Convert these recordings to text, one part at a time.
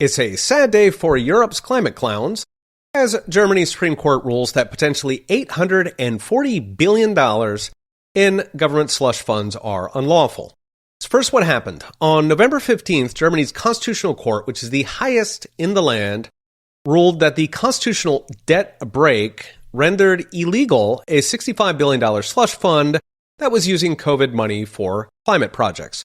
It's a sad day for Europe's climate clowns, as Germany's Supreme Court rules that potentially $840 billion in government slush funds are unlawful. So first, what happened? On November 15th, Germany's Constitutional Court, which is the highest in the land, ruled that the constitutional debt brake rendered illegal a $65 billion slush fund that was using COVID money for climate projects.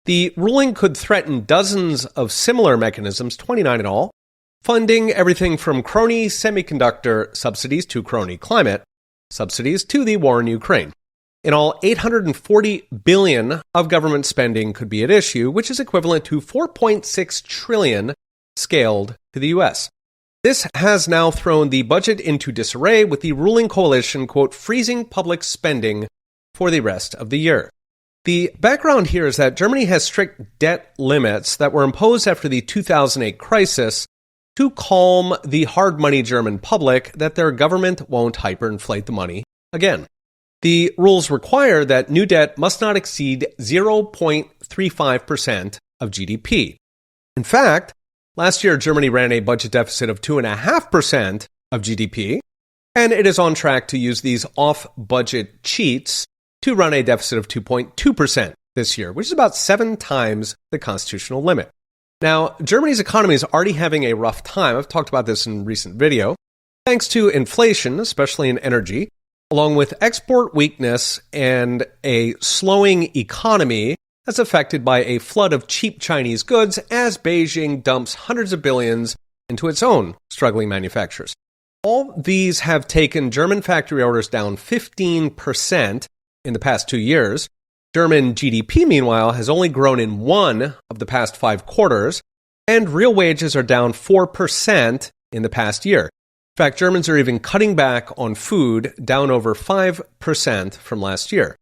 The ruling could threaten dozens of similar mechanisms, 29 in all, funding everything from crony semiconductor subsidies to crony climate subsidies to the war in Ukraine. In all, $840 billion of government spending could be at issue, which is equivalent to $4.6 trillion scaled to the U.S. This has now thrown the budget into disarray, with the ruling coalition, quote, freezing public spending for the rest of the year. The background here is that Germany has strict debt limits that were imposed after the 2008 crisis to calm the hard money German public that their government won't hyperinflate the money again. The rules require that new debt must not exceed 0.35% of GDP. In fact, last year Germany ran a budget deficit of 2.5% of GDP, and it is on track to use these off-budget cheats to run a deficit of 2.2% this year, which is about 7 times the constitutional limit. Now, Germany's economy is already having a rough time. I've talked about this in a recent video. Thanks to inflation, especially in energy, along with export weakness and a slowing economy that's affected by a flood of cheap Chinese goods as Beijing dumps hundreds of billions into its own struggling manufacturers. All these have taken German factory orders down 15% in the past 2 years. German GDP, meanwhile, has only grown in 1 of the past 5 quarters, and real wages are down 4% in the past year. In fact, Germans are even cutting back on food, down over 5% from last year.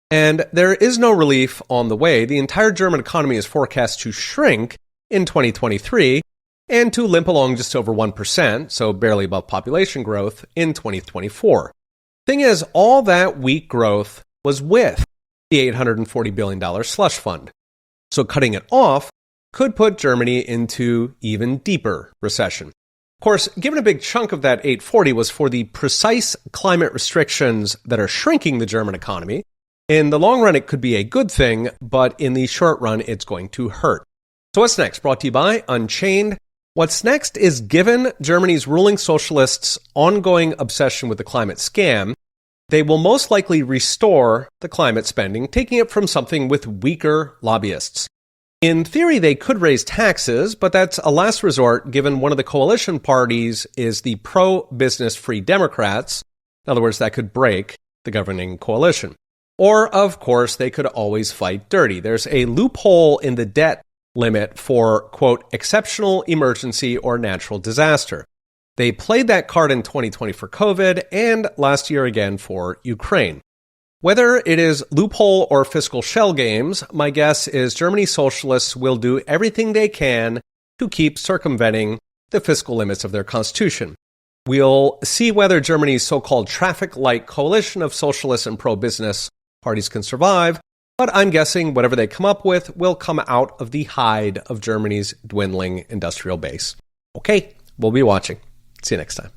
And there is no relief on the way. The entire German economy is forecast to shrink in 2023 and to limp along just over 1%, so barely above population growth, in 2024. Thing is, all that weak growth was with the $840 billion slush fund. So cutting it off could put Germany into even deeper recession. Of course, given a big chunk of that 840 was for the precise climate restrictions that are shrinking the German economy, in the long run it could be a good thing, but in the short run it's going to hurt. So what's next? Brought to you by Unchained. What's next is, given Germany's ruling socialists' ongoing obsession with the climate scam, they will most likely restore the climate spending, taking it from something with weaker lobbyists. In theory, they could raise taxes, but that's a last resort given one of the coalition parties is the pro-business Free Democrats. In other words, that could break the governing coalition. Or, of course, they could always fight dirty. There's a loophole in the debt limit for, quote, exceptional emergency or natural disaster. They played that card in 2020 for COVID and last year again for Ukraine. Whether it is loophole or fiscal shell games, my guess is Germany's socialists will do everything they can to keep circumventing the fiscal limits of their constitution. We'll see whether Germany's so-called traffic light coalition of socialist and pro-business parties can survive, but I'm guessing whatever they come up with will come out of the hide of Germany's dwindling industrial base. Okay, we'll be watching. See you next time.